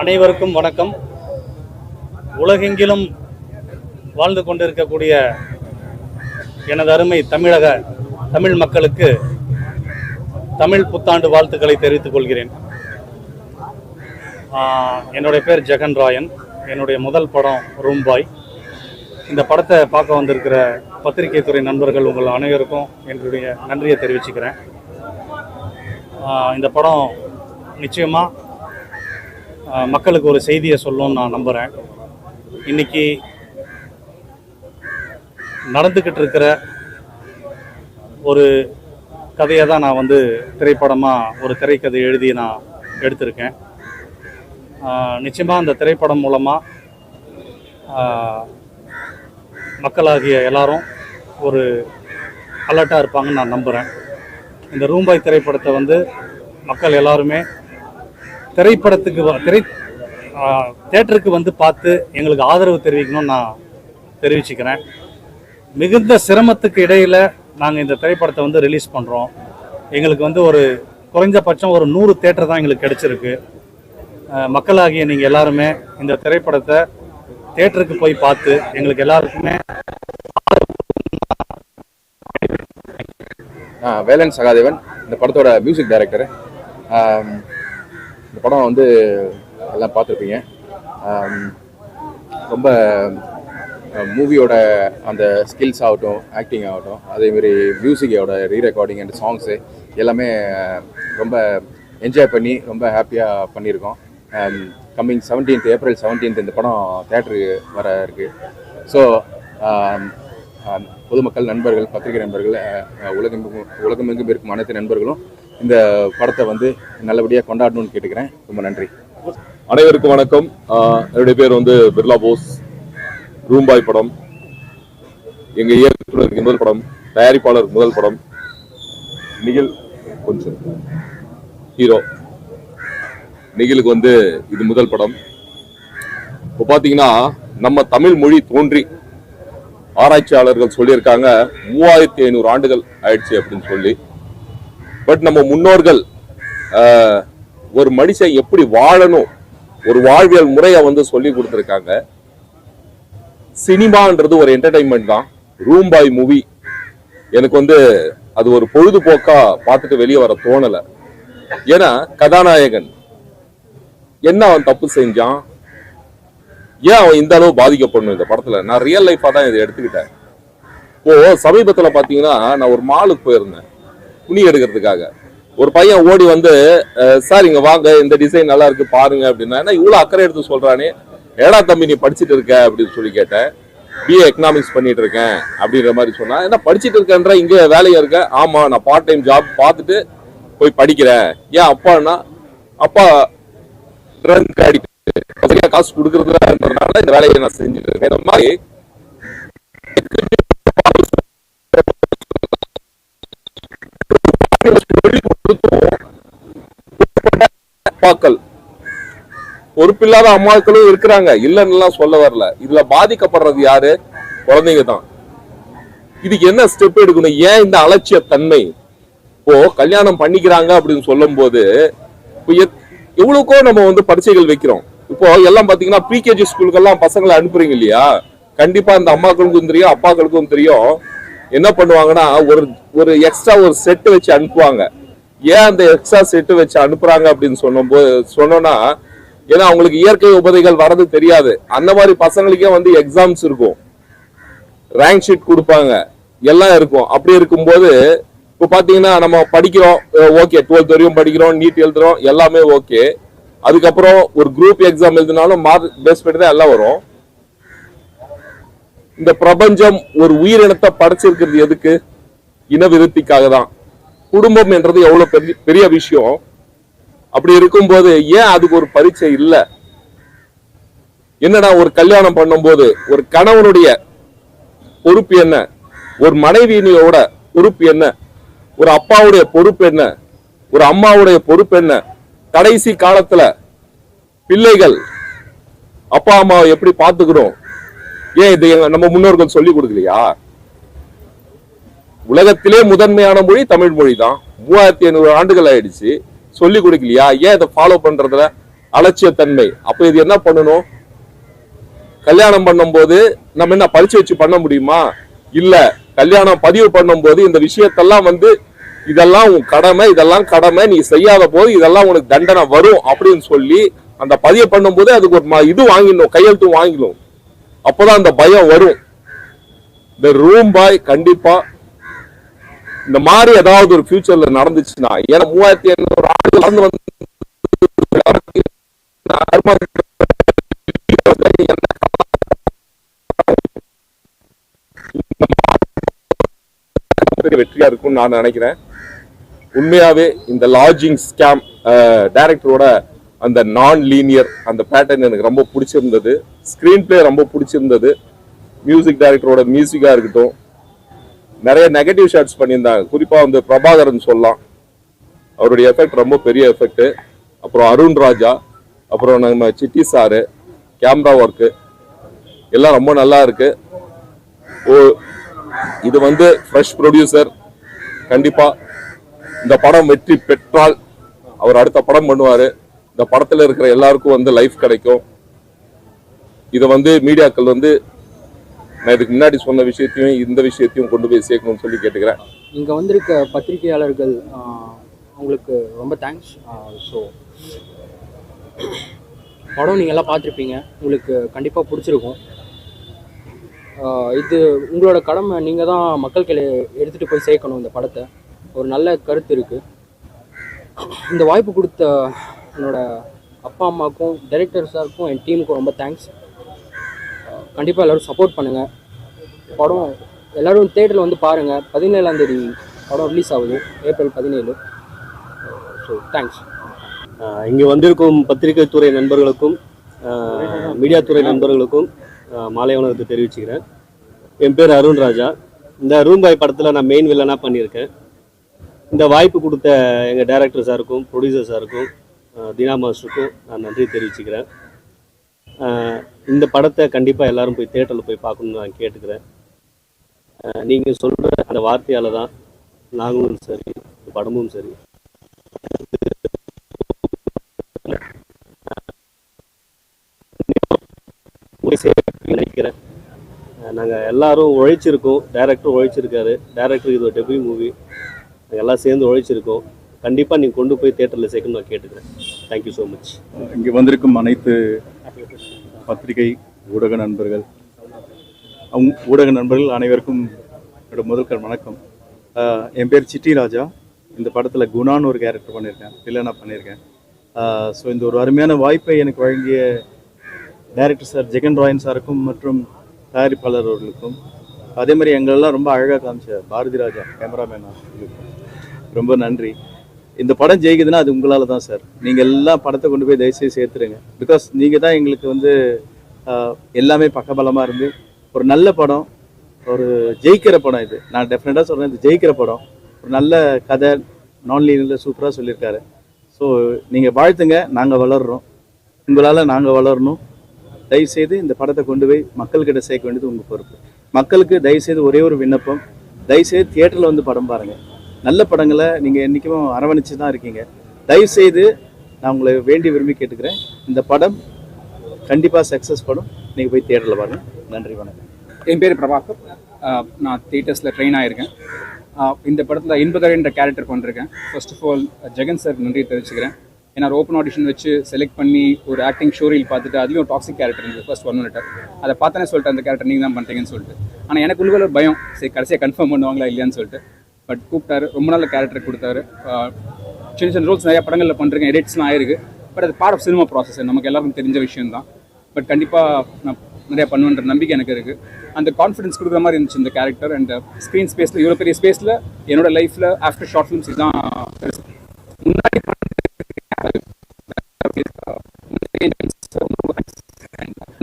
அனைவருக்கும் வணக்கம். உலகெங்கிலும் வாழ்ந்து கொண்டிருக்கக்கூடிய எனது அருமை தமிழ் மக்களுக்கு தமிழ் புத்தாண்டு வாழ்த்துக்களை தெரிவித்துக் கொள்கிறேன். என்னுடைய பேர் ஜெகன் ராயன். என்னுடைய முதல் படம் ரூம்பாய். இந்த படத்தை பார்க்க வந்திருக்கிற பத்திரிகை துறை நண்பர்கள் உங்கள் அனைவருக்கும் என்னுடைய நன்றியை தெரிவிச்சுக்கிறேன். இந்த படம் நிச்சயமாக மக்களுக்கு ஒரு செய்தியை சொல்லணும்னு நான் நம்புகிறேன். இன்றைக்கி நடந்துக்கிட்டு இருக்கிற ஒரு கதையை தான் நான் திரைப்படமாக ஒரு திரைக்கதை எழுதி நான் எடுத்திருக்கேன். நிச்சயமாக அந்த திரைப்படம் மூலமாக மக்களாகிய எல்லாரும் ஒரு அலர்ட்டாக இருப்பாங்கன்னு நான் நம்புகிறேன். இந்த ரூம்பாய் திரைப்படத்தை மக்கள் எல்லாருமே தேட்டருக்கு பார்த்து எங்களுக்கு ஆதரவு தெரிவிக்கணும்னு நான் தெரிவிச்சுக்கிறேன். மிகுந்த சிரமத்துக்கு இடையில் நாங்கள் இந்த திரைப்படத்தை ரிலீஸ் பண்ணுறோம். எங்களுக்கு ஒரு குறைஞ்சபட்சம் ஒரு 100 தேட்டர் தான் எங்களுக்கு கிடைச்சிருக்கு. மக்களாகிய நீங்கள் எல்லாருமே இந்த திரைப்படத்தை தேட்டருக்கு போய் பார்த்து எங்களுக்கு எல்லாருக்குமே வேலன் சகாதேவன் இந்த படத்தோட மியூசிக் டைரக்டரு. இந்த படம் எல்லாம் பார்த்துருப்பீங்க. ரொம்ப மூவியோட அந்த ஸ்கில்ஸ் ஆகட்டும், ஆக்டிங் ஆகட்டும், அதேமாரி மியூசிக்கோட ரீரெக்கார்டிங் அண்ட் சாங்ஸு எல்லாமே ரொம்ப என்ஜாய் பண்ணி ரொம்ப ஹாப்பியாக பண்ணியிருக்கோம். கம்மிங் ஏப்ரல் 17 இந்த படம் தேட்டருக்கு வர இருக்குது. ஸோ பொதுமக்கள், நண்பர்கள், பத்திரிகை நண்பர்கள், உலகமெங்கும் இருக்கும் அனைத்து நண்பர்களும் இந்த படத்தை நல்லபடியாக கொண்டாடணும்னு கேட்டுக்கிறேன். ரொம்ப நன்றி. அனைவருக்கும் வணக்கம். என்னுடைய பேர் பிர்லா போஸ். ரூம்பாய் படம் எங்கள் இயக்குநருக்கு முதல் படம், தயாரிப்பாளருக்கு முதல் படம். நிகில் கொஞ்சம் ஹீரோ. நிகிலுக்கு இது முதல் படம். இப்போ பார்த்தீங்கன்னா நம்ம தமிழ் மொழி தோன்றி ஆராய்ச்சியாளர்கள் சொல்லியிருக்காங்க 3500 ஆண்டுகள் ஆயிடுச்சு அப்படின்னு சொல்லி. பட் நம்ம முன்னோர்கள் ஒரு மனுஷன் எப்படி வாழணும், ஒரு வாழ்வியல் முறையை சொல்லி கொடுத்துருக்காங்க. சினிமான்றது ஒரு என்டர்டைன்மெண்ட் தான். ரூம்பாய் மூவி எனக்கு அது ஒரு பொழுதுபோக்கா பார்த்துட்டு வெளியே வர தோணலை. ஏன்னா கதாநாயகன் என்ன அவன் தப்பு செஞ்சான், ஏன் அவன் இந்த அளவு பாதிக்கப்படணும் இந்த படத்துல. நான் ரியல் லைஃபா தான் இதை எடுத்துக்கிட்டேன். இப்போ சமீபத்துல பாத்தீங்கன்னா நான் ஒரு மாலுக்கு போயிருந்தேன் துணி எடுக்கிறதுக்காக. ஒரு பையன் ஓடி சார் இங்க வாங்க, இந்த டிசைன் நல்லா இருக்கு பாருங்க அப்படின்னா, இவ்வளவு அக்கறை எடுத்து சொல்றானே, ஏடா தம்பி நீ படிச்சுட்டு இருக்க அப்படின்னு சொல்லி கேட்டேன். பிஏ எக்கனாமிக்ஸ் பண்ணிட்டு இருக்கேன் அப்படின்ற மாதிரி சொன்னா. என்ன படிச்சுட்டு இருக்கேன்ற, இங்க வேலையா இருக்க? ஆமா, நான் பார்ட் டைம் ஜாப் பார்த்துட்டு போய் படிக்கிறேன். ஏன் அப்பான்னா, அப்பா ட்ரங்க் அடிக்ட், காசு கொடுக்கறதுனால இந்த வேலையை நான் செஞ்சுட்டு இருக்கேன். இந்த மாதிரி அப்பாக்கள், பொறுப்பில்லாத அம்மாக்களும் இருக்கிறாங்க, இல்லைன்னு சொல்ல வரல. இதுல பாதிக்கப்படுறது யாரு? குழந்தைங்க தான். இதுக்கு என்ன ஸ்டெப் எடுக்கணும்? ஏன் இந்த அலட்சிய தன்மை? இப்போ கல்யாணம் பண்ணிக்கிறாங்க அப்படின்னு சொல்லும் போது எவ்வளவுக்கோ நம்ம பரீட்சைகள் வைக்கிறோம். இப்போ எல்லாம் பாத்தீங்கன்னா ப்ரீகேஜி ஸ்கூலுக்கெல்லாம் பசங்களை அனுப்புறீங்க இல்லையா? கண்டிப்பா இந்த அம்மாக்களுக்கும் தெரியும், அப்பாக்களுக்கும் தெரியும். என்ன பண்ணுவாங்கன்னா ஒரு எக்ஸ்ட்ரா ஒரு செட் வச்சு அனுப்புவாங்க. ஏன் அந்த எக்ஸ்ட்ரா செட்டு வச்சு அனுப்புறாங்க அப்படின்னு சொன்னோம்னா, ஏன்னா அவங்களுக்கு இயற்கை உபதைகள் வர்றது தெரியாது. அந்த மாதிரி பசங்களுக்கே எக்ஸாம்ஸ் இருக்கும், ரேங்க் ஷீட் கொடுப்பாங்க, எல்லாம் இருக்கும். அப்படி இருக்கும்போது இப்போ பாத்தீங்கன்னா நம்ம படிக்கிறோம், ஓகே 12th வரையும் படிக்கிறோம், நீட் எழுதுறோம், எல்லாமே ஓகே. அதுக்கப்புறம் ஒரு குரூப் எக்ஸாம் எழுதினாலும் மார்க் பேஸ் பண்ணி தான் எல்லாம் வரும். இந்த பிரபஞ்சம் ஒரு உயிரினத்தை படைச்சிருக்கிறது எதுக்கு? இன விருத்திக்காக தான். குடும்பம் என்றது எவ்வளவு பெரிய விஷயம். அப்படி இருக்கும்போது ஏன் அதுக்கு ஒரு பரீட்சை இல்லை? என்னடா, ஒரு கல்யாணம் பண்ணும்போது ஒரு கணவனுடைய பொறுப்பு என்ன, ஒரு மனைவியோட பொறுப்பு என்ன, ஒரு அப்பாவுடைய பொறுப்பு என்ன, ஒரு அம்மாவுடைய பொறுப்பு என்ன, கடைசி காலத்துல பிள்ளைகள் அப்பா அம்மாவை எப்படி பார்த்துக்கிறோம், ஏன் இது நம்ம முன்னோர்கள் சொல்லி கொடுக்கலையா? உலகத்திலே முதன்மையான மொழி தமிழ் மொழி தான். 3500 ஆண்டுகள் ஆயிடுச்சு, சொல்லி கொடுக்கலையா? ஏன் இதை ஃபாலோ பண்றதுல அலட்சியத்தன்மை. அப்ப இது என்ன பண்ணணும்? கல்யாணம் பண்ணும்போது நம்ம என்ன பரிச்சு வச்சு பண்ண முடியுமா? இல்ல. கல்யாணம் பதிவு பண்ணும்போது இந்த விஷயத்தெல்லாம் இதெல்லாம் உன் கடமை, இதெல்லாம் கடமை, நீ செய்யாத போது இதெல்லாம் உனக்கு தண்டனை வரும் அப்படின்னு சொல்லி அந்த பதிவு பண்ணும்போது அதுக்கு ஒரு இது வாங்கிடணும், கையெழுத்து வாங்கிடும். அப்பதான் அந்த பயம் வரும். இந்த ரூம் பாய் கண்டிப்பா இந்த மாதிரி ஏதாவது ஒரு ஃபியூச்சர்ல நடந்துச்சுன்னா, ஏன்னா 3500 ஆண்டுகள் நடந்து வந்து வெற்றியா இருக்கும்னு நான் நினைக்கிறேன். உண்மையாவே இந்த லாட்ஜிங் ஸ்கேம் டைரக்டரோட அந்த நான் லீனியர் அந்த பேட்டர்ன் எனக்கு ரொம்ப பிடிச்சிருந்தது. ஸ்கிரீன் பிளே ரொம்ப பிடிச்சிருந்தது. மியூசிக் டைரக்டரோட மியூசிக்கா இருக்கட்டும், நிறைய நெகட்டிவ் ஷாட்ஸ் பண்ணியிருந்தாங்க. குறிப்பா பிரபாகரன் சொல்லலாம், அவருடைய எஃபெக்ட் ரொம்ப பெரிய எஃபெக்ட். அப்புறம் அருண் ராஜா, அப்புறம் நம்ம சிட்டி சாரு, கேமரா ஒர்க்கு எல்லாம் ரொம்ப நல்லா இருக்கு. இது ஃப்ரெஷ் ப்ரொடியூசர். கண்டிப்பா இந்த படம் வெற்றி பெற்றால் அவர் அடுத்த படம் பண்ணுவாரு. இந்த படத்துல இருக்கிற எல்லாருக்கும் லைஃப் கிடைக்கும். இதை மீடியாக்கள் நான் இதுக்கு முன்னாடி சொன்ன விஷயத்தையும் இந்த விஷயத்தையும் கொண்டு போய் சேர்க்கணும்னு சொல்லி கேட்டுக்கிறேன். இங்கே வந்திருக்க பத்திரிகையாளர்கள் அவங்களுக்கு ரொம்ப தேங்க்ஸ். ஸோ படம் நீங்கள் எல்லாம் பார்த்துருப்பீங்க, உங்களுக்கு கண்டிப்பாக பிடிச்சிருக்கும். இது உங்களோட கடமை, நீங்கள் தான் மக்களுக்கு எடுத்துகிட்டு போய் சேர்க்கணும் இந்த படத்தை. ஒரு நல்ல கருத்து இருக்குது. இந்த வாய்ப்பு கொடுத்த என்னோட அப்பா அம்மாவுக்கும் டைரக்டர் சாருக்கும் என் டீமுக்கும் ரொம்ப தேங்க்ஸ். கண்டிப்பாக எல்லோரும் சப்போர்ட் பண்ணுங்கள். படம் எல்லோரும் தேட்டரில் பாருங்கள். 17ஆம் தேதி படம் ரிலீஸ் ஆகுது, ஏப்ரல் 17. So thanks. இங்கே வந்திருக்கும் பத்திரிகை துறை நண்பர்களுக்கும் மீடியா துறை நண்பர்களுக்கும் மாலை வணக்கத்தை தெரிவிச்சுக்கிறேன். என் பேர் அருண் ராஜா. இந்த ரூம் பாய் படத்தில் நான் மெயின் வில்லனாக பண்ணியிருக்கேன். இந்த வாய்ப்பு கொடுத்த எங்கள் டைரக்டர் சாருக்கும் ப்ரொடியூசர் சாருக்கும் தீனா மாஸ்டருக்கும் நான் நன்றி தெரிவிச்சுக்கிறேன். இந்த படத்தை கண்டிப்பாக எல்லாரும் போய் தேட்டரில் போய் பார்க்கணுன்னு நான் கேட்டுக்கிறேன். நீங்கள் சொல்கிற அந்த வார்த்தையால் தான் நாங்களும் சரி, படமும் சரி நினைக்கிறேன். நாங்கள் எல்லாரும் உழைச்சிருக்கோம். டைரக்டரும் உழைச்சிருக்காரு. டைரக்டர் இது ஒரு டெபியூ மூவி. நாங்கள் எல்லாம் சேர்ந்து உழைச்சிருக்கோம். கண்டிப்பாக நீங்கள் கொண்டு போய் தேட்டரில் சேர்க்கணும்னு நான் கேட்டுக்கிறேன். Thank you so much. இங்கே வந்திருக்கும் அனைத்து பத்திரிகை ஊடக நண்பர்கள் அனைவருக்கும் என்னோட முதல் வணக்கம். என் பேர் சிட்டி ராஜா. இந்த படத்தில் குணான்னு ஒரு கேரக்டர் பண்ணியிருக்கேன், வில்லனாக பண்ணியிருக்கேன். ஸோ இந்த ஒரு அருமையான வாய்ப்பை எனக்கு வழங்கிய டைரக்டர் சார் ஜெகன் ராயன் சாருக்கும் மற்றும் தயாரிப்பாளர் அவர்களுக்கும், அதே மாதிரி எங்களெல்லாம் ரொம்ப அழகாக காமிச்ச பாரதி ராஜா கேமராமேனா ரொம்ப நன்றி. இந்த படம் ஜெயிக்குதுன்னா அது உங்களால் தான் சார். நீங்கள் எல்லாம் படத்தை கொண்டு போய் தயவுசெய்து சேர்த்துருங்க. பிகாஸ் நீங்கள் தான் எங்களுக்கு எல்லாமே பக்கபலமாக இருந்து ஒரு நல்ல படம், ஒரு ஜெயிக்கிற படம். இது நான் டெஃபினட்டாக சொல்கிறேன், இது ஜெயிக்கிற படம். ஒரு நல்ல கதை, நான் லீனியரில் சூப்பராக சொல்லியிருக்காரு. ஸோ நீங்கள் வாழ்த்துங்க. நாங்கள் வளர்கிறோம், உங்களால் நாங்கள் வளரணும். தயவுசெய்து இந்த படத்தை கொண்டு போய் மக்கள்கிட்ட சேர்க்க வேண்டியது உங்கள் பொறுப்பு. மக்களுக்கு தயவுசெய்து ஒரே ஒரு விண்ணப்பம், தயவுசெய்து தியேட்டரில் படம் பாருங்கள். நல்ல படங்களை நீங்கள் என்றைக்கும் அரவணைச்சு தான் இருக்கீங்க. தயவுசெய்து நான் உங்களை வேண்டி விரும்பி கேட்டுக்கிறேன், இந்த படம் கண்டிப்பாக சக்ஸஸ் படம். நீங்கள் போய் தியேட்டரில் பாருங்கள். நன்றி, வணக்கம். என் பேர் பிரபாகர். நான் தியேட்டர்ஸில் ட்ரெயின் ஆகியிருக்கேன். இந்த படத்தில் இன்பதரன்ற கேரக்டர் பண்ணிருக்கேன். First of all Jagan sir நன்றி தெரிவிச்சுக்கிறேன். ஏன்னா ஓப்பன் ஆடிஷன் வச்சு செலக்ட் பண்ணி ஒரு ஆக்டிங் ஷோரீல் பார்த்துட்டு அதுலேயும் டாக்ஸிக் கேரக்டர் இருந்தது ஃபர்ஸ்ட் 1 மினிட். அதை பார்த்தனே சொல்லிட்டு அந்த கேரக்டர் நீங்கள் தான் பண்ணுறீங்கன்னு சொல்லிட்டு. ஆனால் எனக்கு உள்ள ஒரு பயம், சரி கடைசியாக கன்ஃபார்ம் பண்ணுவாங்களா இல்லையான்னு சொல்லிட்டு. பட் கூப்பிட்டாரு, ரொம்ப நல்ல கேரக்டர் கொடுத்தாரு. சின்ன சின்ன ரோல்ஸ் நிறையா படங்களில் பண்ணுறேங்க, எடிட்ஸ்லாம் ஆயிருக்கு. பட் அது பார்ட் ஆஃப் சினிமா ப்ராசஸ், நமக்கு எல்லாருக்கும் தெரிஞ்ச விஷயம் தான். பட் கண்டிப்பாக நான் நிறையா பண்ணுவேன்ற நம்பிக்கை எனக்கு இருக்குது. அந்த கான்ஃபிடன்ஸ் கொடுக்குற மாதிரி இருந்துச்சு இந்த கேரக்டர். அண்ட் ஸ்க்ரீன் ஸ்பேஸில், இவ்வளோ பெரிய ஸ்பேஸில் என்னோட லைஃப்பில் ஆஃப்டர் ஷார்ட் ஃபிலிம்ஸ் இதுதான் முன்னாடி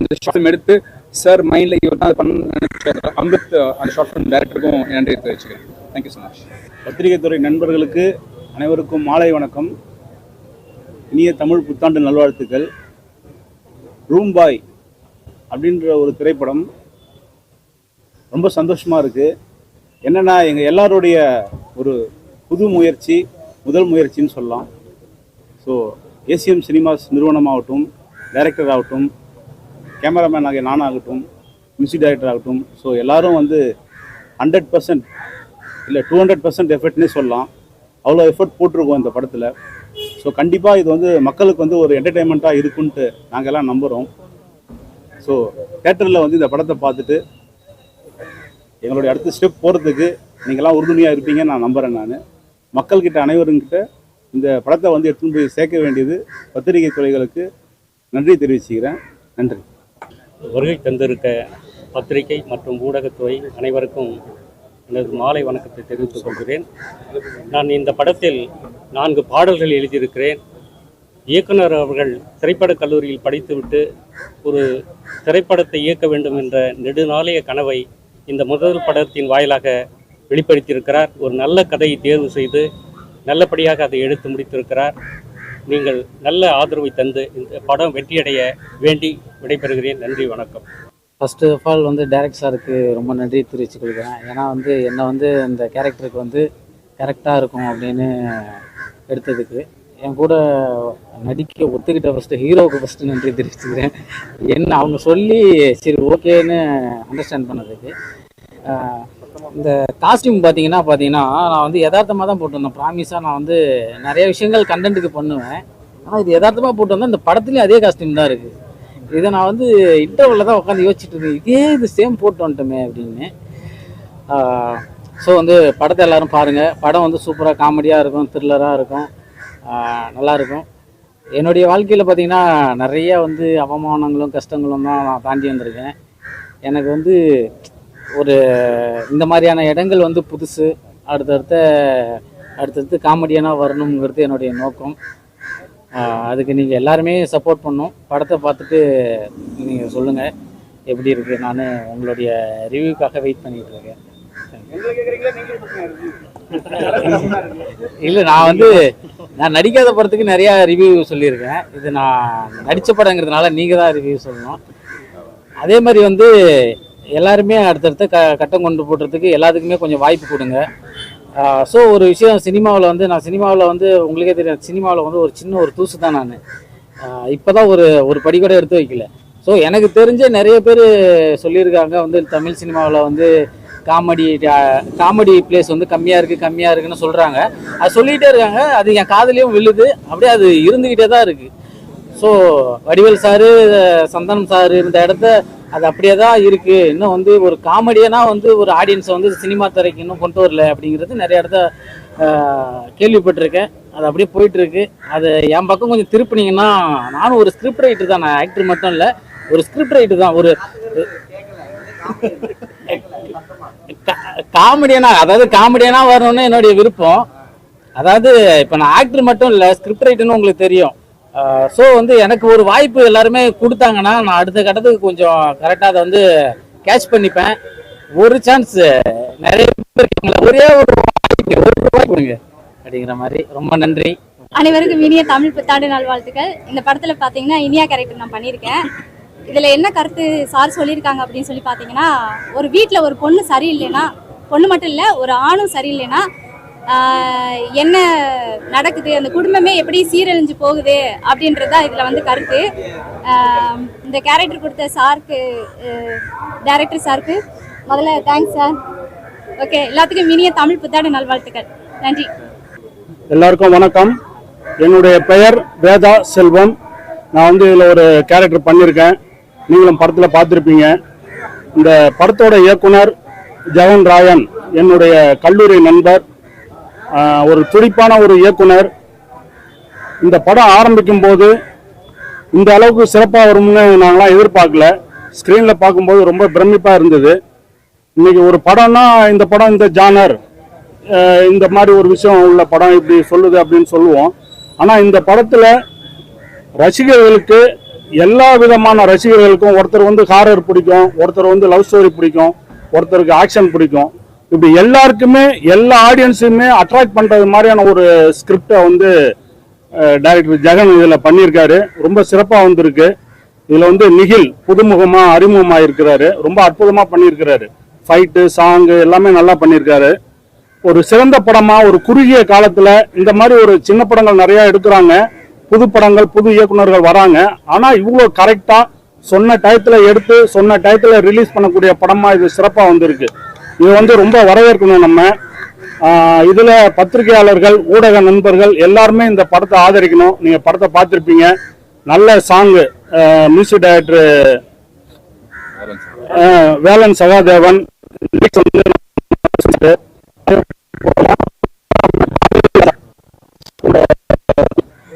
இந்த ஷார்ட் ஃபிலிம் எடுத்து சார் மைண்டில் இவர் தான் பண்ண அமிர்த் அந்த ஷார்ட் ஃபிலிம் டைரக்டருக்கும் நன்றி தெரிவிச்சுக்கிறேன். Thank you so much. பத்திரிகை துறை நண்பர்களுக்கு அனைவருக்கும் மாலை வணக்கம். இனிய தமிழ் புத்தாண்டு நல்வாழ்த்துக்கள். ரூம் பாய் அப்படின்ற ஒரு திரைப்படம் ரொம்ப சந்தோஷமாக இருக்குது. என்னென்னா எங்கள் எல்லாருடைய ஒரு புது முயற்சி, முதல் முயற்சின்னு சொல்லலாம். ஸோ ஏசிஎம் சினிமாஸ் நிறுவனமாகட்டும், டைரக்டர் ஆகட்டும், கேமராமேன் ஆகிய நானாகட்டும், மியூசிக் டைரக்டர் ஆகட்டும், ஸோ எல்லாரும் வந்து 100% இல்லை 200% எஃபர்ட்னே சொல்லலாம். அவ்வளோ எஃபர்ட் போட்டிருக்கோம் இந்த படத்தில். ஸோ கண்டிப்பாக இது வந்து மக்களுக்கு வந்து ஒரு என்டர்டெயின்மெண்ட்டாக இருக்குன்ட்டு நாங்கள் எல்லாம் நம்புகிறோம். ஸோ தேட்டரில் வந்து இந்த படத்தை பார்த்துட்டு எங்களுடைய அடுத்த ஸ்டெப் போகிறதுக்கு நீங்கள்லாம் உறுதுணையாக இருப்பீங்கன்னு நான் நம்புகிறேன். நான் மக்கள்கிட்ட அனைவருங்கிட்ட இந்த படத்தை வந்து எடுத்துன்னு போய் சேர்க்க வேண்டியது பத்திரிகை துறைகளுக்கு நன்றி தெரிவிச்சுக்கிறேன். நன்றி. வருகை தந்திருக்க பத்திரிகை மற்றும் ஊடகத்துறை அனைவருக்கும் எனது மாலை வணக்கத்தை தெரிவித்துக் கொள்கிறேன். நான் இந்த படத்தில் 4 பாடல்கள் எழுதியிருக்கிறேன். இயக்குனர் அவர்கள் திரைப்படக் கல்லூரியில் படித்துவிட்டு ஒரு திரைப்படத்தை இயக்க வேண்டும் என்ற நெடுநாளைய கனவை இந்த முதல் படத்தின் வாயிலாக வெளிப்படுத்தியிருக்கிறார். ஒரு நல்ல கதையை தேர்வு செய்து நல்லபடியாக அதை எடுத்து முடித்திருக்கிறார். நீங்கள் நல்ல ஆதரவை தந்து இந்த படம் வெற்றியடைய வேண்டி விடைபெறுகிறேன். நன்றி, வணக்கம். ஃபஸ்ட்டு ஆஃப் ஆல் வந்து டைரக்டர் சாருக்கு ரொம்ப நன்றி தெரிவித்துக் கொள்கிறேன். ஏன்னா வந்து என்னை வந்து இந்த கேரக்டருக்கு வந்து கரெக்டாக இருக்கும் அப்படின்னு எடுத்ததுக்கு என் கூட நடிக்க ஒத்துக்கிட்ட ஃபஸ்ட்டு ஹீரோவுக்கு ஃபஸ்ட்டு நன்றி தெரிவிச்சுக்கிறேன். என்ன அவங்க சொல்லி சரி ஓகேன்னு அண்டர்ஸ்டாண்ட் பண்ணதுக்கு. இந்த காஸ்டியூம் பார்த்தீங்கன்னா நான் வந்து யதார்த்தமாக தான் போட்டு வந்தேன். ப்ராமிஸாக நான் வந்து நிறைய விஷயங்கள் கண்டென்ட்டுக்கு பண்ணுவேன். ஆனால் இது யதார்த்தமாக போட்டு வந்தேன். இந்த படத்துலேயும் அதே காஸ்டியூம் தான் இருக்குது. இதை நான் வந்து இன்டர்வலில் தான் உட்காந்து யோசிச்சுட்டு இருக்கேன், இது சேம் போட்டு வந்துட்டோமே அப்படின்னு. ஸோ வந்து படத்தை எல்லோரும் பாருங்கள். படம் வந்து சூப்பராக காமெடியாக இருக்கும், த்ரில்லராக இருக்கும், நல்லாயிருக்கும். என்னுடைய வாழ்க்கையில் பார்த்திங்கன்னா நிறைய வந்து அவமானங்களும் கஷ்டங்களும் தான் நான் தாண்டி வந்திருக்கேன். எனக்கு வந்து ஒரு இந்த மாதிரியான இடங்கள் வந்து புதுசு. அடுத்தடுத்து காமெடியனாக வரணுங்கிறது என்னுடைய நோக்கம். அதுக்கு நீங்கள் எல்லாருமே சப்போர்ட் பண்ணணும். படத்தை பார்த்துட்டு நீங்கள் சொல்லுங்கள் எப்படி இருக்குது. நான் உங்களுடைய ரிவ்யூக்காக வெயிட் பண்ணிகிட்டு இருக்கேன். இல்லை, நான் நடிக்காத படத்துக்கு நிறையா ரிவ்யூ சொல்லியிருக்கேன். இது நான் நடித்த படங்கிறதுனால நீங்கள் தான் ரிவ்யூ சொல்லணும். அதே மாதிரி வந்து எல்லாருமே அடுத்தடுத்த கட்டம் கொண்டு போடுறதுக்கு எல்லாத்துக்குமே கொஞ்சம் வாய்ப்பு கொடுங்க. ஸோ ஒரு விஷயம், சினிமாவில் வந்து உங்களுக்கே தெரியும், சினிமாவில் வந்து ஒரு சின்ன ஒரு தூசு தான். நான் இப்போ தான் ஒரு படி கூட எடுத்து வைக்கல. ஸோ எனக்கு தெரிஞ்ச நிறைய பேர் சொல்லியிருக்காங்க வந்து தமிழ் சினிமாவில் வந்து காமெடி பிளேஸ் வந்து கம்மியாக இருக்குன்னு சொல்கிறாங்க. அது சொல்லிகிட்டே இருக்காங்க. அது என் காதுலேயும் விழுது. அப்படியே அது இருந்துக்கிட்டே தான் இருக்குது. So Vadivel sir, Santhanam sir இந்த இடத்த அது அப்படியே தான் இருக்குது. இன்னும் வந்து ஒரு காமெடியனா வந்து ஒரு ஆடியன்ஸை வந்து சினிமா துறைக்கு இன்னும் கொண்டு வரல அப்படிங்கிறது நிறைய இடத்த கேள்விப்பட்டிருக்கேன். அது அப்படியே போயிட்டுருக்கு. அது என் பக்கம் கொஞ்சம் திருப்பினீங்கன்னா, நானும் ஒரு ஸ்கிரிப்ட் ரைட்டர் தான். நான் ஆக்டர் மட்டும் இல்லை, ஒரு ஸ்கிரிப்ட் ரைட்டர் தான். ஒரு காமெடியனா வரணும்னு என்னுடைய விருப்பம். அதாவது இப்போ நான் ஆக்டர் மட்டும் இல்லை, ஸ்கிரிப்ட் ரைட்டர்னு உங்களுக்கு தெரியும். ஸோ வந்து எனக்கு ஒரு வாய்ப்பு எல்லாருமே கொடுத்தாங்கன்னா நான் அடுத்த கட்டத்துக்கு கொஞ்சம் கரெக்டாக அதை வந்து கேட்ச் பண்ணிப்பேன். ஒரு சான்ஸ் நிறைய பேர் ஒரே ஒரு வாய்ப்பு கொடுங்க அப்படிங்கிற மாதிரி. ரொம்ப நன்றி. அனைவருக்கும் இனிய தமிழ் புத்தாண்டு நல்வாழ்த்துக்கள். இந்த படத்தில் பார்த்தீங்கன்னா இனியா கேரக்டர் நான் பண்ணியிருக்கேன். இதில் என்ன கருத்து சார் சொல்லியிருக்காங்க அப்படின்னு சொல்லி பார்த்தீங்கன்னா, ஒரு வீட்டில் ஒரு பொண்ணு சரியில்லைன்னா, பொண்ணு மட்டும் இல்லை ஒரு ஆணும் சரியில்லைன்னா என்ன நடக்குது, அந்த குடும்பமே எப்படி சீரழிஞ்சு போகுது அப்படின்றது தான் இதில் வந்து கருத்து. இந்த கேரக்டர் கொடுத்த சாருக்கு, டைரக்டர் சாருக்கு முதல்ல தேங்க்ஸ் சார். ஓகே, எல்லாத்துக்கும் இனிய தமிழ் புத்தாண்டு நல்வாழ்த்துக்கள். நன்றி. எல்லாருக்கும் வணக்கம். என்னுடைய பெயர் வேதா செல்வம். நான் வந்து இதில் ஒரு கேரக்டர் பண்ணியிருக்கேன். நீங்களும் படத்தில் பார்த்துருப்பீங்க. இந்த படத்தோட இயக்குனர் ஜெகன் ராயன் என்னுடைய கல்லூரி நண்பர், ஒரு துடிப்பான ஒரு இயக்குனர். இந்த படம் ஆரம்பிக்கும் போது இந்த அளவுக்கு சிறப்பாக வரும்னு நாங்களாம் எதிர்பார்க்கல. ஸ்க்ரீனில் பார்க்கும்போது ரொம்ப பிரமிப்பாக இருந்தது. இன்னைக்கு ஒரு படம்னா இந்த படம் இந்த ஜானர், இந்த மாதிரி ஒரு விஷயம் உள்ள படம் இப்படி சொல்லுது அப்படின்னு சொல்லுவோம். ஆனால் இந்த படத்தில் ரசிகர்களுக்கு, எல்லா விதமான ரசிகர்களுக்கும், ஒருத்தர் வந்து ஹாரர் பிடிக்கும், ஒருத்தர் வந்து லவ் ஸ்டோரி பிடிக்கும், ஒருத்தருக்கு ஆக்ஷன் பிடிக்கும். இப்படி எல்லாருக்குமே, எல்லா ஆடியன்ஸுமே அட்ராக்ட் பண்ணுறது மாதிரியான ஒரு ஸ்கிரிப்டை வந்து டைரக்டர் ஜெகன் இதில் பண்ணியிருக்காரு. ரொம்ப சிறப்பாக வந்திருக்கு. இதில் வந்து நிகில் புதுமுகமாக அறிமுகமாக இருக்கிறாரு. ரொம்ப அற்புதமாக பண்ணியிருக்கிறாரு. ஃபைட்டு, சாங்கு எல்லாமே நல்லா பண்ணியிருக்காரு. ஒரு சிறந்த படமாக, ஒரு குறுகிய காலத்தில் இந்த மாதிரி ஒரு சின்ன படங்கள் நிறையா எடுக்கிறாங்க. புது படங்கள் புது இயக்குனர்கள் வராங்க. ஆனால் இவ்வளோ கரெக்டாக சொன்ன டயத்தில் எடுத்து சொன்ன டயத்தில் ரிலீஸ் பண்ணக்கூடிய படமாக இது சிறப்பாக வந்திருக்கு. இது வந்து ரொம்ப வரவேற்கணும். நம்ம இதில் பத்திரிகையாளர்கள் ஊடக நண்பர்கள் எல்லாருமே இந்த படத்தை ஆதரிக்கணும். நீங்கள் படத்தை பார்த்துருப்பீங்க. நல்ல song, music director Velan Sahadevan,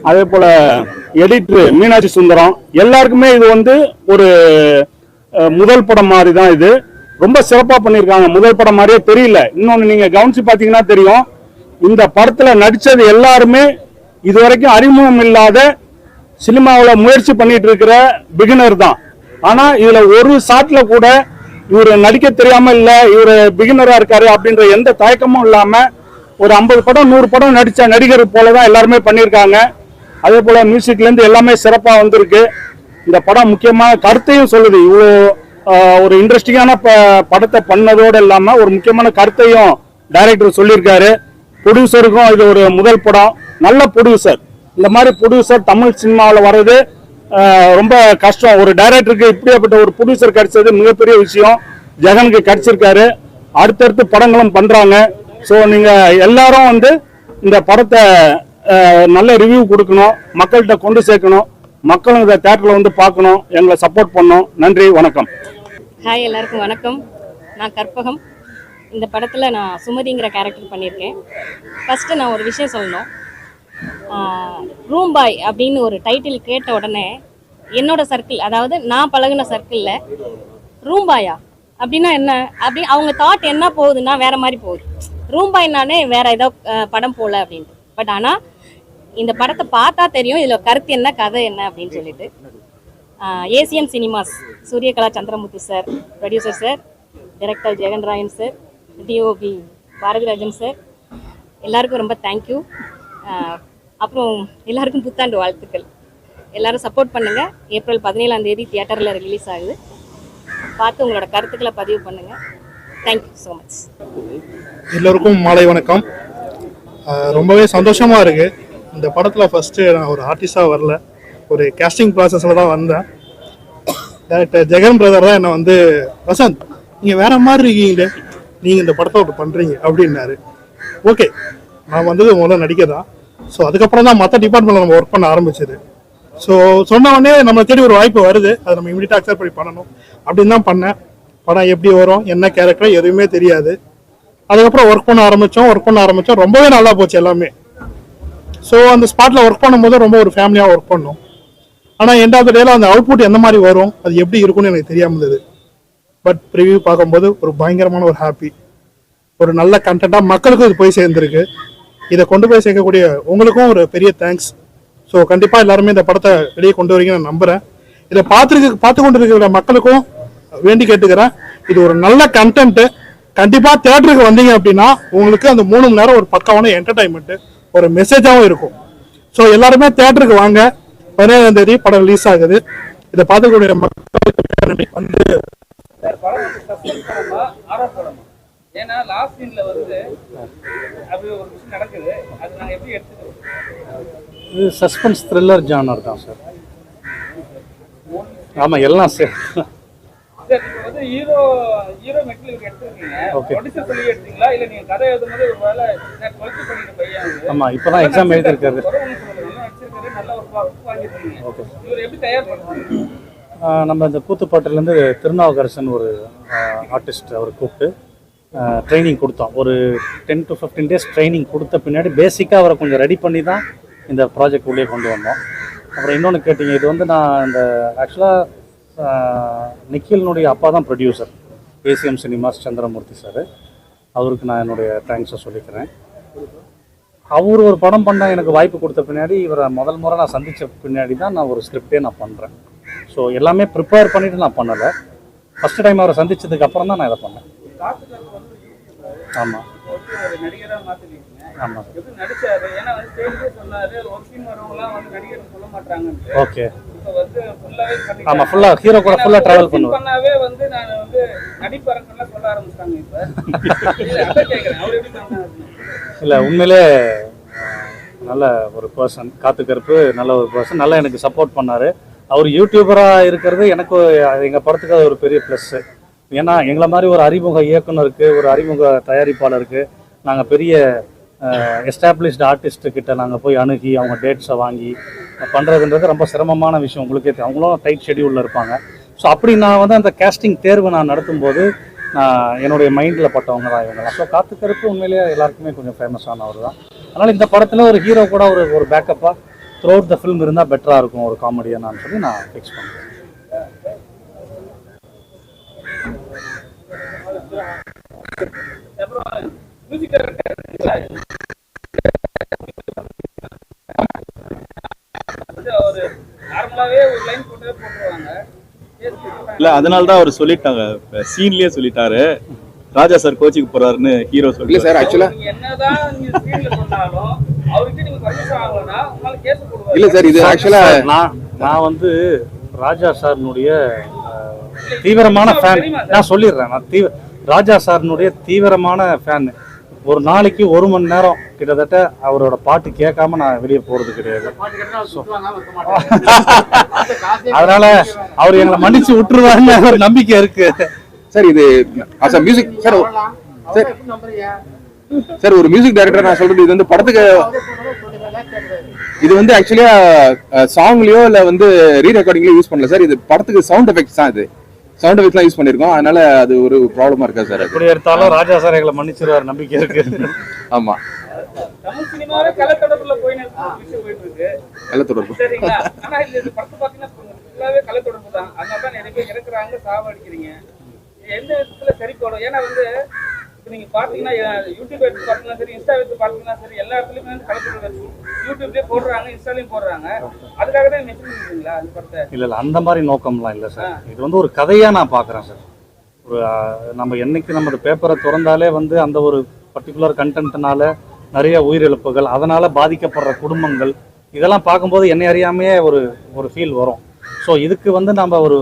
அதே போல எடிட்டர் மீனாட்சி சுந்தரம், எல்லாருக்குமே இது வந்து ஒரு முதல் படம் மாதிரி தான். இது ரொம்ப சிறப்பா பண்ணியிருக்காங்க. முதல் படம் மாதிரியே தெரியல. இன்னொன்னு நீங்க கவனிச்சு பாத்தீங்கன்னா தெரியும், இந்த படத்துல நடிச்சது எல்லாருமே இதுவரைக்கும் அறிமுகம் இல்லாத சினிமாவில் முயற்சி பண்ணிட்டு இருக்கிற பிகினர் தான். ஆனா இதுல ஒரு ஷாட்ல கூட இவர் நடிக்க தெரியாம இல்ல, இவர் பிகினரா இருக்காரு அப்படின்ற எந்த தயக்கமும் இல்லாம ஒரு 50 படம் 100 படம் நடிச்ச நடிகர் போலதான் எல்லாருமே பண்ணியிருக்காங்க. அதே போல மியூசிக்ல இருந்து எல்லாமே சிறப்பா வந்திருக்கு. இந்த படம் முக்கியமான கருத்தையும் சொல்லுது. இவ்வளோ ஒரு இன்ட்ரெஸ்டிங்கான படத்தை பண்ணதோடு இல்லாம ஒரு முக்கியமான கருத்தையும் டைரக்டர் சொல்லியிருக்காரு. ப்ரொடியூசருக்கும் இது ஒரு முதல் படம். நல்ல ப்ரொடியூசர். இந்த மாதிரி ப்ரொடியூசர் தமிழ் சினிமாவில் வர்றது ரொம்ப கஷ்டம். ஒரு டைரக்டருக்கு இப்படியாப்பட்ட ஒரு ப்ரொடியூசர் கிடைச்சது மிகப்பெரிய விஷயம். ஜெகனுக்கு கிடைச்சிருக்காரு. அடுத்தடுத்து படங்களும் பண்றாங்க. ஸோ நீங்க எல்லாரும் வந்து இந்த படத்தை நல்ல ரிவ்யூ கொடுக்கணும், மக்கள்கிட்ட கொண்டு சேர்க்கணும், மக்களும் இதை தேட்டரில் வந்து பார்க்கணும், எங்களை சப்போர்ட் பண்ணணும். நன்றி, வணக்கம். ஹாய், எல்லாருக்கும் வணக்கம். நான் கற்பகம். இந்த படத்தில் நான் சுமதிங்கிற கேரக்டர் பண்ணியிருக்கேன். ஃபஸ்ட்டு நான் ஒரு விஷயம் சொல்லணும். ரூம் பாய் அப்படின்னு ஒரு டைட்டில் கேட்ட உடனே என்னோட சர்க்கிள், அதாவது நான் பழகின சர்க்கிளில் ரூம் பாயா அப்படின்னா என்ன அப்படி அவங்க தாட் என்ன போகுதுன்னா வேற மாதிரி போகுது. ரூம் பாய்னானே வேற ஏதோ படம் போல அப்படின்ட்டு. பட் ஆனால் இந்த படத்தை பார்த்தா தெரியும் இதில் கருத்து என்ன, கதை என்ன அப்படின்னு சொல்லிட்டு. ACM cinemas Suryakala Chandramoorthy sir, producer sir, director Jagan Rayan sir, DOP Bharathirajan sir, எல்லாருக்கும் ரொம்ப தேங்க்யூ. அப்புறம் எல்லாருக்கும் புத்தாண்டு வாழ்த்துக்கள். எல்லாரும் சப்போர்ட் பண்ணுங்கள். ஏப்ரல் 17ஆம் தேதி தியேட்டரில் ரிலீஸ் ஆகுது. பார்த்து உங்களோட கருத்துக்களை பதிவு பண்ணுங்கள். Thank you so much. எல்லோருக்கும் மாலை வணக்கம். ரொம்பவே சந்தோஷமாக இருக்குது. இந்த படத்தில் ஃபஸ்ட்டு நான் ஒரு ஆர்டிஸ்டாக வரல, ஒரு கேஸ்டிங் ப்ராசஸில் தான் வந்தேன். டேரக்டர் ஜெகன் பிரதர் தான் என்னை வந்து, வசந்த் நீங்கள் வேறு மாதிரி இருக்கீங்க, நீங்கள் இந்த படத்தை ஒரு பண்ணுறீங்க அப்படின்னாரு. ஓகே, நான் வந்தது முதல்ல நடிக்க தான். ஸோ அதுக்கப்புறம் தான் மற்ற டிபார்ட்மெண்ட்டில் நம்ம ஒர்க் பண்ண ஆரம்பிச்சது. ஸோ சொன்ன உடனே நம்ம தேடி ஒரு வாய்ப்பு வருது, அதை நம்ம இமீடியட்டாக அக்செப்ட் பண்ணி பண்ணணும் அப்படின்னு தான் பண்ணேன். படம் எப்படி வரும், என்ன கேரக்டர் எதுவுமே தெரியாது. அதுக்கப்புறம் ஒர்க் பண்ண ஆரம்பித்தோம். ரொம்பவே நல்லா போச்சு எல்லாமே. ஸோ அந்த ஸ்பாட்டில் ஒர்க் பண்ணும்போது ரொம்ப ஒரு ஃபேமிலியாக ஒர்க் பண்ணோம். ஆனால் எண்ட் ஆஃப் த டேல அந்த அவுட்புட் எந்த மாதிரி வரும், அது எப்படி இருக்கும்னு எனக்கு தெரியாமல் இருந்தது. பட் ப்ரிவியூ பார்க்கும்போது ஒரு பயங்கரமான ஒரு ஹாப்பி, ஒரு நல்ல கண்டென்ட்டாக மக்களுக்கும் இது போய் சேர்ந்துருக்கு. இதை கொண்டு போய் சேர்க்கக்கூடிய உங்களுக்கும் ஒரு பெரிய தேங்க்ஸ். ஸோ கண்டிப்பாக எல்லாருமே இந்த படத்தை வெளியே கொண்டு வரீங்கன்னு நான் நம்புகிறேன். இதை பார்த்து கொண்டு இருக்கிற மக்களுக்கும் வேண்டி கேட்டுக்கிறேன், இது ஒரு நல்ல கண்டென்ட்டு. கண்டிப்பாக தியேட்டருக்கு வந்தீங்க அப்படின்னா உங்களுக்கு அந்த 3 மணி நேரம் ஒரு பக்காவான என்டர்டைன்மெண்ட்டு, ஒரு மெசேஜாகவும் இருக்கும். ஸோ எல்லாருமே தியேட்டருக்கு வாங்க. 17ஆம் தேதி படம் ரிலீஸ் ஆகுது. இதை பார்த்துக்கூடிய மக்களுக்கு வந்து ஏன்னா லாஸ்ட் சீன்ல வந்து அப்படி ஒரு விஷயம் நடக்குது, அது நாங்க எப்படி எடுத்துக்கிறோம்? இது சஸ்பென்ஸ் த்ரில்லர் ஜானர் தான் சார். ஆமாம், எல்லாம் சார். சார் இப்போ வந்து ஹீரோ மெட்டீரியல் எடுத்துருக்கீங்க, ப்ரொடியூசர் சொல்லி எடுத்தீங்களா இல்லை நீங்கள் கதை எழுதும்போது ஒரு வேலை 12th படிக்கிற பையன்? ஆமாம், இப்போ தான் எக்ஸாம் எழுதியிருக்காரு. நல்லா நடிச்சிருக்காரு, நல்ல ஒரு வாங்கியிருக்கீங்க. ஓகே, இவர் எப்படி தயார் பண்ணுறீங்க? நம்ம இந்த கூத்துப்பாட்டிலேருந்து திருநாவுக்கரசன் ஒரு ஆர்டிஸ்ட் அவர் கூப்பிட்டு ட்ரைனிங் கொடுத்தோம். ஒரு 10 to 15 days ட்ரைனிங் கொடுத்த பின்னாடி பேசிக்காக அவரை கொஞ்சம் ரெடி பண்ணி தான் இந்த ப்ராஜெக்ட் உள்ளே கொண்டு வந்தோம். அப்புறம் இன்னொன்று கேட்டிங்க, இது வந்து நான் இந்த ஆக்சுவலாக நிக்கிலினுடைய அப்பா தான் producer, ACM cinemas Chandramurthy sir. அவருக்கு நான் என்னுடைய தேங்க்ஸை சொல்லிக்கிறேன். அவர் ஒரு படம் பண்ண எனக்கு வாய்ப்பு கொடுத்த பின்னாடி, இவரை முதல் முறை நான் சந்தித்த பின்னாடி தான் நான் ஒரு ஸ்கிரிப்டே நான் பண்ணுறேன். ஸோ எல்லாமே ப்ரிப்பேர் பண்ணிவிட்டு நான் பண்ணலை. ஃபஸ்ட்டு டைம் அவரை சந்தித்ததுக்கு அப்புறம் தான் நான் இதை பண்ணேன். ஆமாம் நடிகராக மாற்றிருக்கீங்க. ஆமாம் எப்படி நடிச்சாரு? ஏன்னா வந்து ஸ்டேஜ்லேயே சொன்னாரு, ஒரு சீன் வரவங்களாம் வந்து நடிகர் சொல்ல மாட்டாங்கன்னு. ஓகே, இப்போ வந்து ஃபுல்லாகவே ஆமாம், ஃபுல்லாக ஹீரோ கூட ஃபுல்லாக ட்ராவல் பண்ணுவேன். பண்ணாவே வந்து நான் வந்து நடிப்பறக்கெல்லாம் சொல்ல ஆரம்பிச்சிட்டாங்க. இப்போ அதை கேட்குறேன், அவர் எப்படி பண்ணாரு? இல்லை, உண்மையிலே நல்ல ஒரு பர்சன், காத்துக்கருப்பு நல்ல ஒரு பர்சன், நல்லா எனக்கு சப்போர்ட் பண்ணார். அவர் யூடியூபராக இருக்கிறது எனக்கு எங்கள் படத்துக்கு அது ஒரு பெரிய ப்ளஸ்ஸு. ஏன்னா எங்களை மாதிரி ஒரு அறிமுக இயக்குனருக்கு, ஒரு அறிமுக தயாரிப்பாளருக்கு நாங்கள் பெரிய எஸ்டாப்ளிஷ்டு ஆர்டிஸ்ட்டுக்கிட்ட நாங்கள் போய் அணுகி அவங்க டேட்ஸை வாங்கி பண்ணுறதுன்றது ரொம்ப சிரமமான விஷயம். உங்களுக்கே அவங்களும் டைட் ஷெடியூலில் இருப்பாங்க. ஸோ அப்படி நான் வந்து அந்த கேஸ்டிங் தேர்வு நான் நடத்தும்போது நான் என்னுடைய மைண்டில் பட்டவங்க தான் இவங்கலாம். ஸோ காத்துக்கருப்பு உண்மையிலேயே எல்லாருக்குமே கொஞ்சம் ஃபேமஸானவர் தான். அதனால் இந்த படத்தில் ஒரு ஹீரோ கூட ஒரு பேக்கப்பாக த்ரூ அவுட் த ஃபிலிம் இருந்தால் பெட்டராக இருக்கும் ஒரு காமெடியாக நான் சொல்லி நான் ஃபிக்ஸ் பண்ணுறேன். இல்ல அதனால தான் அவர் சொல்லிட்டாங்க, சீன்லயே சொல்லிட்டாரு ராஜா சார் கோச்சிக்கு போறாருன்னு ஹீரோ சொல்லி. இல்ல சார், ஆக்சுவலா இல்ல சார், இது ஆக்சுவலா நான் வந்து ராஜா சார்னுடைய தீவிரமான ஃபேன். நான் சொல்லிடுறேன், நான் ராஜா சார்னுடைய தீவிரமான ஃபேன். ஒரு நாளைக்கு 1 மணி நேரம் கிட்டத்தட்ட அவரோட பாட்டு கேட்காம நான் வெளியே போறது கிடையாது. அதனால அவர் எங்களை மன்னிச்சு விட்டுருவாருன்னு ஒரு நம்பிக்கை இருக்கு சார். இது மியூசிக் சார், சார் ஒரு மியூசிக் டைரக்டர் நான் சொல்றது, இது வந்து படத்துக்கு இது வந்து ஆக்சுவலியா சாங்லயோ இல்ல வந்து ரீ ரெக்கார்டிங்லயோ யூஸ் பண்ணல சார். இது படத்துக்கு சவுண்ட் எஃபெக்ட்ஸ் தான். இது சவுண்ட் எஃபெக்ட்லாம் யூஸ் பண்ணிருக்கோம். அதனால அது ஒரு ப்ராப்ளமா இருக்கா சார்? எப்படி எடுத்தாலும் ராஜா சார் எங்களை மன்னிச்சிருவார் நம்பிக்கை இருக்கு. ஆமா, கலத்தொடர்பு எந்த விதத்துல சரி போடும்? ஏன்னா வந்து இப்போ நீங்க பாத்தீங்கன்னா யூடியூப் எடுத்து பாத்தீங்கன்னா சரி, இன்ஸ்டா எடுத்து பாத்தீங்கன்னா சரி, எல்லா இடத்துலயுமே வந்து கலெக்டர் யூடியூப்லயே போடுறாங்க, இன்ஸ்டாலையும் போடுறாங்க. அதுக்காக தான் மென்ஷன் பண்ணுவீங்களா அந்த படத்தை? இல்ல அந்த மாதிரி நோக்கம்லாம் இல்லை சார். இது வந்து ஒரு கதையா நான் பாக்குறேன் சார். ஒரு நம்ம என்னைக்கு நம்ம பேப்பரை திறந்தாலே வந்து அந்த ஒரு பர்டிகுலர் கண்டென்ட்னால நிறைய உயிரிழப்புகள், அதனால பாதிக்கப்படுற குடும்பங்கள், இதெல்லாம் பார்க்கும்போது என்னை அறியாமையே ஒரு ஃபீல் வரும். ஸோ இதுக்கு வந்து நம்ம ஒரு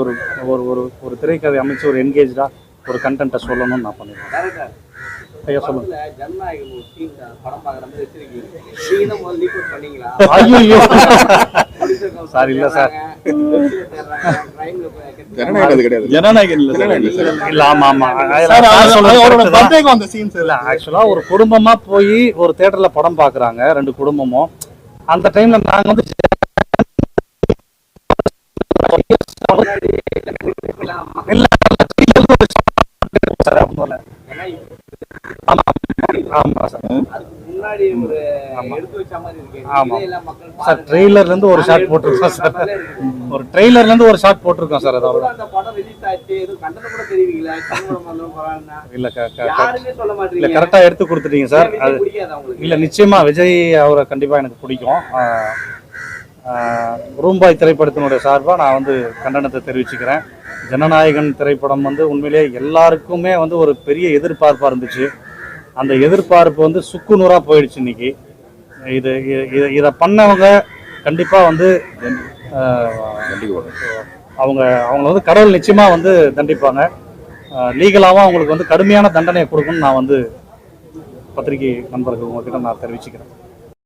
ஒரு ஒரு திரைக்கதை அமைச்சு ஒரு என்கேஜாக ஒரு கண்டென்ட்டை சொல்லணும்னு நான் பண்ணிடுறேன். ஐயா சொல்லுங்க. ஐயோ சார், இல்லை சார், ஜனநாயகன் இல்ல. ஆமா ஆமா, ஆக்சுவலா ஒரு குடும்பமா போய் ஒரு தியேட்டர்ல படம் பாக்குறாங்க 2 குடும்பமும். அந்த டைம்ல நாங்க வந்து ட்ரெய்லர்ல இருந்து ஒரு ஷாட் போட்டிருக்கோம் சார். ஒரு ட்ரெய்லர்ல இருந்து ஒரு ஷாட் போட்டிருக்கோம் சார். அதாவது இல்ல கரெக்டா எடுத்து கொடுத்துட்டீங்க சார். அது இல்ல, நிச்சயமா விஜய் அவரை கண்டிப்பா எனக்கு பிடிக்கும். ரூம்பாய் திரைப்படத்தினுடைய சார்பாக நான் வந்து கண்டனத்தை தெரிவிச்சுக்கிறேன். ஜனநாயகன் திரைப்படம் வந்து உண்மையிலே எல்லாருக்குமே வந்து ஒரு பெரிய எதிர்பார்ப்பாக இருந்துச்சு. அந்த எதிர்பார்ப்பு வந்து சுக்குநூறாக போயிடுச்சு இன்னைக்கு. இதை பண்ணவங்க கண்டிப்பாக வந்து அவங்கள வந்து கடவுள் நிச்சயமாக வந்து தண்டிப்பாங்க. லீகலாகவும் அவங்களுக்கு வந்து கடுமையான தண்டனையை கொடுக்கணும்னு நான் வந்து பத்திரிகை நண்பர்கள் உங்ககிட்ட நான் தெரிவிச்சுக்கிறேன்.